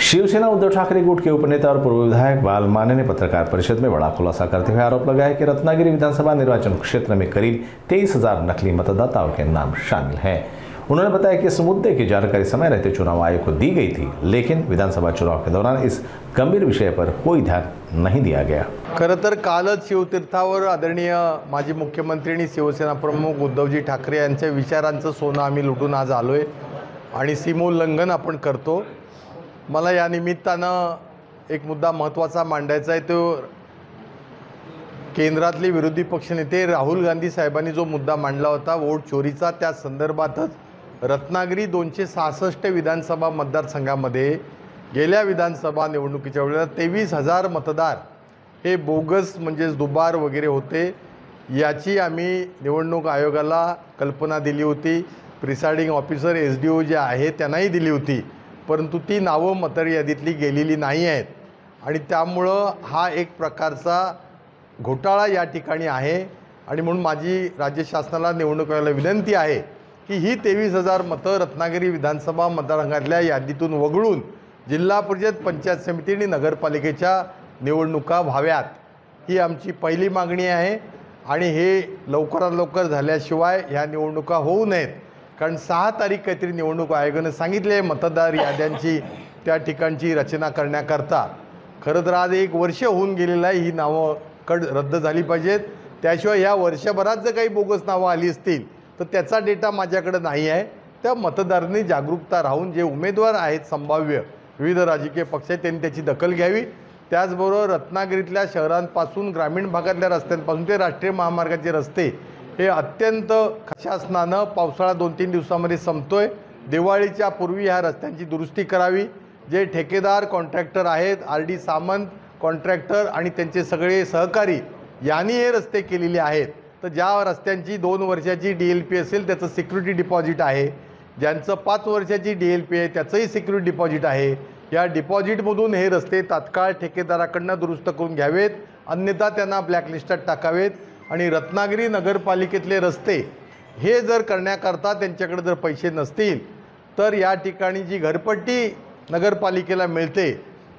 शिवसेना उद्धव ठाकरे गुट के उपनेता और पूर्व विधायक बाल माने ने पत्रकार परिषद में बड़ा खुलासा करते हुए आरोप लगाया कि रत्नागिरी विधानसभा निर्वाचन क्षेत्र में करीब 23,000 नकली मतदाताओं के नाम शामिल हैं। उन्होंने बताया कि इस मुद्दे की जानकारी समय रहते चुनाव आयोग को दी गई थी, लेकिन विधानसभा चुनाव के दौरान इस गंभीर विषय पर कोई ध्यान नहीं दिया गया। खरं तर कालच शिवतीर्थावर आदरणीय माजी मुख्यमंत्री आणि शिवसेना प्रमुख उद्धवजी ठाकरे यांच्या विचारांचं सोनं आम्ही लुटून आज आलोय आणि सीमोल्लंघन आपण करतो। मला या निमित्तानं एक मुद्दा महत्त्वाचा मांडायचा आहे, तो केंद्रातले विरोधी पक्षनेते राहुल गांधी साहेबांनी जो मुद्दा मांडला होता वोट चोरीचा, त्या संदर्भातच रत्नागिरी 266 विधानसभा मतदारसंघामध्ये गेल्या विधानसभा निवडणुकीच्या वेळेला 23,000 मतदार हे बोगस म्हणजे दुबार वगैरे होते। याची आम्ही निवडणूक आयोगाला कल्पना दिली होती, प्रिसाइडिंग ऑफिसर एसडीओ जे आहे त्यांनाही दिली होती, परंतु ती नावं मतदार यादीतली गेलेली नाही आहेत आणि त्यामुळं हा एक प्रकारचा घोटाळा या ठिकाणी आहे। आणि म्हणून माझी राज्य शासनाला निवडणूक आयोगाला विनंती आहे की ही 23,000 मतं रत्नागिरी विधानसभा मतदारसंघातल्या यादीतून वगळून जिल्हा परिषद, पंचायत समिती आणि नगरपालिकेच्या निवडणुका व्हाव्यात, ही आमची पहिली मागणी आहे। आणि हे लवकरात लवकर झाल्याशिवाय ह्या निवडणुका होऊ नयेत, कारण 6 तारीख काहीतरी निवडणूक आयोगाने सांगितले आहे मतदार याद्यांची त्या ठिकाणची रचना करण्याकरता। खरं तर आज 1 वर्ष होऊन गेलेलं आहे, ही नावं रद्द झाली पाहिजेत। त्याशिवाय या वर्षभरात जर काही बोगस नावं आली असतील तर त्याचा डेटा माझ्याकडे नाही आहे। त्या मतदारांनी जागरूकता राहून जे उमेदवार आहेत संभाव्य विविध राजकीय पक्ष आहेत त्यांनी त्याची दखल घ्यावी। त्याचबरोबर रत्नागिरीतल्या शहरांपासून ग्रामीण भागातल्या रस्त्यांपासून ते राष्ट्रीय महामार्गाचे रस्ते हे अत्यंत शासनानं पावसाळा 2-3 दिवसांमध्ये संपतोय, दिवाळीच्या पूर्वी ह्या रस्त्यांची दुरुस्ती करावी। जे ठेकेदार कॉन्ट्रॅक्टर आहेत, आर.डी. सामंत कॉन्ट्रॅक्टर आणि त्यांचे सगळे सहकारी यांनी हे रस्ते केलेले आहेत, तर ज्या रस्त्यांची 2 वर्षाची DLP असेल त्याचं सिक्युरिटी डिपॉझिट आहे, ज्यांचं 5 वर्षाची DLP आहे त्याचंही सिक्युरिटी डिपॉझिट आहे। या डिपॉझिटमधून हे रस्ते तात्काळ ठेकेदाराकडनं दुरुस्त करून घ्यावेत, अन्यथा त्यांना ब्लॅकलिस्टात टाकावेत। आणि रत्नागिरी नगरपालिकेतले रस्ते हे जर करण्याकरता त्यांच्याकडे जर पैसे नसतील तर या ठिकाणी जी घरपट्टी नगरपालिकेला मिळते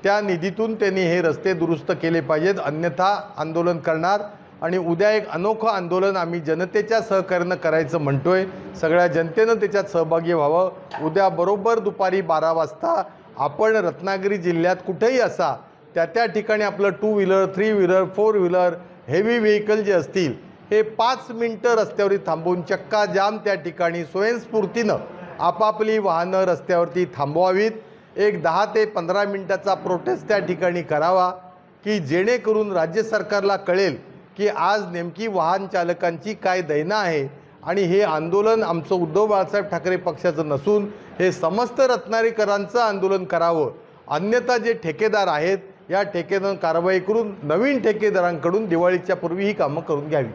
त्या निधीतून त्यांनी हे रस्ते दुरुस्त केले पाहिजेत, अन्यथा आंदोलन करणार। आणि उद्या एक अनोखं आंदोलन आम्ही जनतेच्या सहकार्यानं करायचं म्हणतोय, सगळ्या जनतेनं त्याच्यात सहभागी व्हावं। उद्या बरोबर दुपारी 12 वाजता आपण रत्नागिरी जिल्ह्यात कुठेही असा त्या ठिकाणी आपलं 2 wheeler, 3 wheeler, 4 wheeler, heavy vehicle जे असतील हे 5 मिनिटं रस्त्यावरती थांबवून चक्का जाम त्या ठिकाणी स्वयंस्फूर्तीनं आपापली वाहनं रस्त्यावरती थांबवावीत। एक 10 ते 15 मिनिटाचा प्रोटेस्ट त्या ठिकाणी करावा की जेणेकरून राज्य सरकारला कळेल की आज नेमकी वाहन चालकांची काय दैना आहे आणि हे आंदोलन आमचं उद्धव बाळासाहेब ठाकरे पक्षाचं नसून हे समस्त रत्नागिरीकरांचं आंदोलन करावं। अन्यथा जे ठेकेदार आहेत या ठेकेदारांवर कारवाई करून नवीन ठेकेदारांकडून दिवाळीच्या पूर्वी ही कामं करून घ्यावी।